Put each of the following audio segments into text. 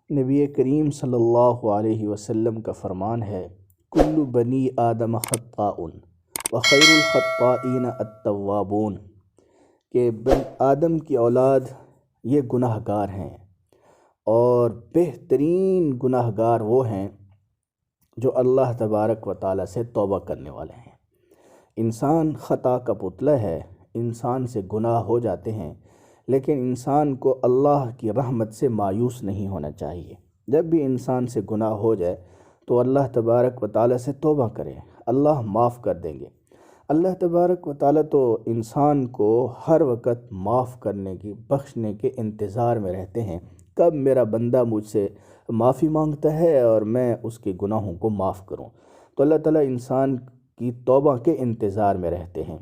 نبی کریم صلی اللہ علیہ وسلم کا فرمان ہے، کل بنی آدم خطاء وخیر الخطائین التوابون، کہ آدم کی اولاد یہ گناہ گار ہیں اور بہترین گناہ گار وہ ہیں جو اللہ تبارک و تعالیٰ سے توبہ کرنے والے ہیں۔ انسان خطا کا پتلا ہے، انسان سے گناہ ہو جاتے ہیں، لیکن انسان کو اللہ کی رحمت سے مایوس نہیں ہونا چاہیے۔ جب بھی انسان سے گناہ ہو جائے تو اللہ تبارک و تعالیٰ سے توبہ کرے، اللہ معاف کر دیں گے۔ اللہ تبارک و تعالیٰ تو انسان کو ہر وقت معاف کرنے کی، بخشنے کے انتظار میں رہتے ہیں، کب میرا بندہ مجھ سے معافی مانگتا ہے اور میں اس کے گناہوں کو معاف کروں۔ تو اللہ تعالیٰ انسان کی توبہ کے انتظار میں رہتے ہیں۔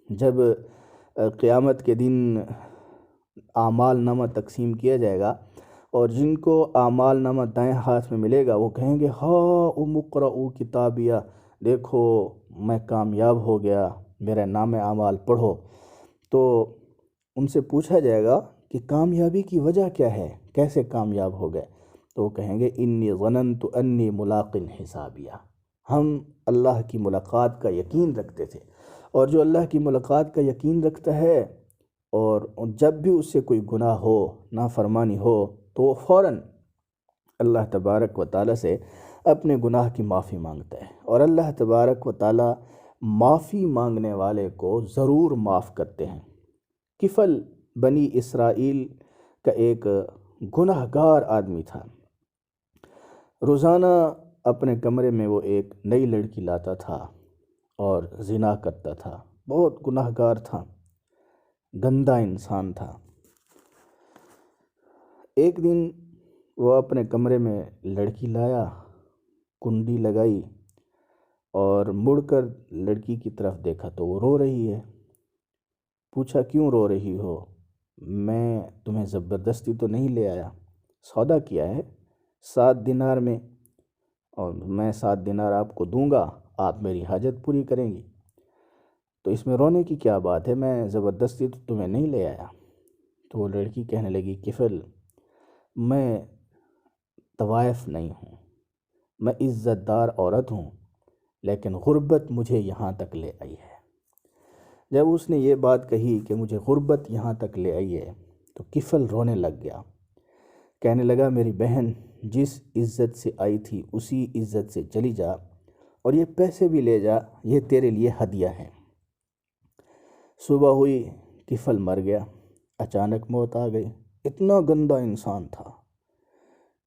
جب قیامت کے دن اعمال نامہ تقسیم کیا جائے گا اور جن کو اعمال نامہ دائیں ہاتھ میں ملے گا وہ کہیں گے ہاؤم اقرؤوا کتابیہ، دیکھو میں کامیاب ہو گیا، میرا نام اعمال پڑھو۔ تو ان سے پوچھا جائے گا کہ کامیابی کی وجہ کیا ہے، کیسے کامیاب ہو گئے؟ تو وہ کہیں گے انی ظننت انی ملاق حسابیہ، ہم اللہ کی ملاقات کا یقین رکھتے تھے، اور جو اللہ کی ملاقات کا یقین رکھتا ہے اور جب بھی اس سے کوئی گناہ ہو، نافرمانی ہو، تو وہ فوراً اللہ تبارک و تعالیٰ سے اپنے گناہ کی معافی مانگتا ہے، اور اللہ تبارک و تعالیٰ معافی مانگنے والے کو ضرور معاف کرتے ہیں۔ کفل بنی اسرائیل کا ایک گناہ گار آدمی تھا۔ روزانہ اپنے کمرے میں وہ ایک نئی لڑکی لاتا تھا اور زنا کرتا تھا، بہت گناہ گار تھا، گندا انسان تھا۔ ایک دن وہ اپنے کمرے میں لڑکی لایا، کنڈی لگائی اور مڑ کر لڑکی کی طرف دیکھا تو وہ رو رہی ہے۔ پوچھا کیوں رو رہی ہو؟ میں تمہیں زبردستی تو نہیں لے آیا، سودا کیا ہے 7 دینار میں، اور میں 7 دینار آپ کو دوں گا، آپ میری حاجت پوری کریں گی، تو اس میں رونے کی کیا بات ہے؟ میں زبردستی تو تمہیں نہیں لے آیا۔ تو وہ لڑکی کہنے لگی کفل، میں طوائف نہیں ہوں، میں عزت دار عورت ہوں، لیکن غربت مجھے یہاں تک لے آئی ہے۔ جب اس نے یہ بات کہی کہ مجھے غربت یہاں تک لے آئی ہے تو کفل رونے لگ گیا، کہنے لگا میری بہن جس عزت سے آئی تھی اسی عزت سے چلی جا، اور یہ پیسے بھی لے جا، یہ تیرے لیے ہدیہ ہے۔ صبح ہوئی، کفل مر گیا، اچانک موت آ گئی۔ اتنا گندا انسان تھا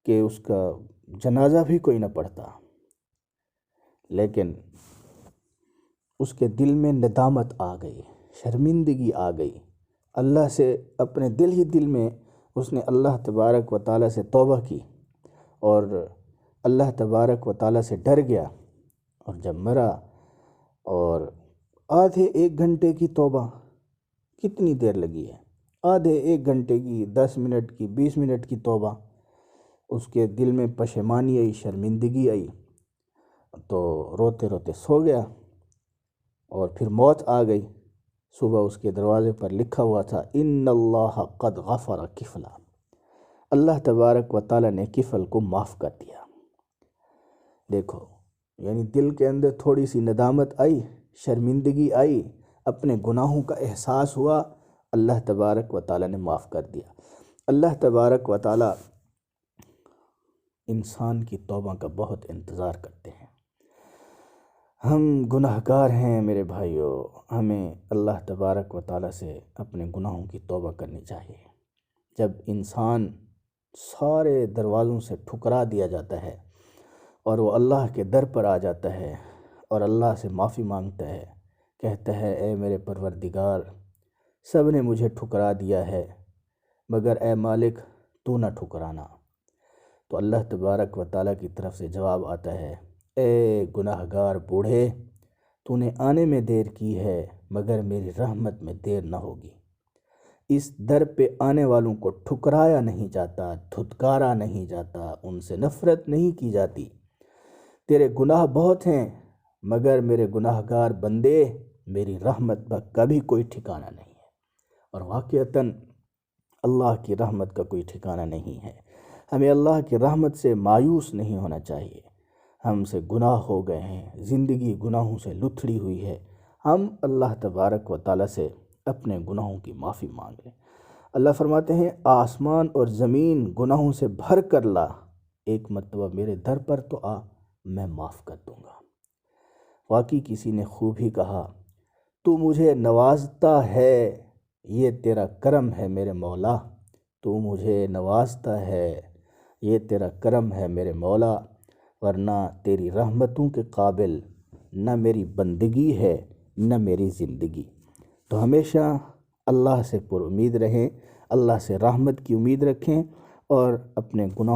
کہ اس کا جنازہ بھی کوئی نہ پڑھتا، لیکن اس کے دل میں ندامت آ گئی، شرمندگی آ گئی اللہ سے، اپنے دل میں اس نے اللہ تبارک و تعالیٰ سے توبہ کی اور اللہ تبارک و تعالیٰ سے ڈر گیا، اور جب مرا، اور آدھے 1 گھنٹے کی توبہ کتنی دیر لگی ہے، آدھے 1 گھنٹے کی، 10 منٹ کی، 20 منٹ کی توبہ، اس کے دل میں پشیمانی آئی، شرمندگی آئی، تو روتے روتے سو گیا، اور پھر موت آ گئی۔ صبح اس کے دروازے پر لکھا ہوا تھا ان اللہ قد غفر کفلا، اللہ تبارک و تعالیٰ نے کفل کو معاف کر دیا۔ دیکھو، یعنی دل کے اندر تھوڑی سی ندامت آئی، شرمندگی آئی، اپنے گناہوں کا احساس ہوا، اللہ تبارک و تعالیٰ نے معاف کر دیا۔ اللہ تبارک و تعالیٰ انسان کی توبہ کا بہت انتظار کرتے ہیں۔ ہم گناہ گار ہیں میرے بھائیو، ہمیں اللہ تبارک و تعالیٰ سے اپنے گناہوں کی توبہ کرنی چاہیے۔ جب انسان سارے دروازوں سے ٹھکرا دیا جاتا ہے اور وہ اللہ کے در پر آ جاتا ہے اور اللہ سے معافی مانگتا ہے، کہتا ہے اے میرے پروردگار، سب نے مجھے ٹھکرا دیا ہے مگر اے مالک تو نہ ٹھکرانا، تو اللہ تبارک و تعالیٰ کی طرف سے جواب آتا ہے اے گناہ گار بوڑھے، تو نے آنے میں دیر کی ہے مگر میری رحمت میں دیر نہ ہوگی۔ اس در پہ آنے والوں کو ٹھکرایا نہیں جاتا، دھتکارا نہیں جاتا، ان سے نفرت نہیں کی جاتی۔ تیرے گناہ بہت ہیں مگر میرے گناہ گار بندے، میری رحمت کا کبھی کوئی ٹھکانہ نہیں ہے، اور واقعتاً اللہ کی رحمت کا کوئی ٹھکانہ نہیں ہے۔ ہمیں اللہ کی رحمت سے مایوس نہیں ہونا چاہیے۔ ہم سے گناہ ہو گئے ہیں، زندگی گناہوں سے لتھڑی ہوئی ہے، ہم اللہ تبارک و تعالیٰ سے اپنے گناہوں کی معافی مانگ لیں۔ اللہ فرماتے ہیں آسمان اور زمین گناہوں سے بھر کر لا، ایک مرتبہ میرے در پر تو آ، میں معاف کر دوں گا۔ واقعی کسی نے خوب ہی کہا، تو مجھے نوازتا ہے، یہ تیرا کرم ہے میرے مولا، تو مجھے نوازتا ہے، یہ تیرا کرم ہے میرے مولا، ورنہ تیری رحمتوں کے قابل نہ میری بندگی ہے نہ میری زندگی۔ تو ہمیشہ اللہ سے پر امید رہیں، اللہ سے رحمت کی امید رکھیں اور اپنے گناہوں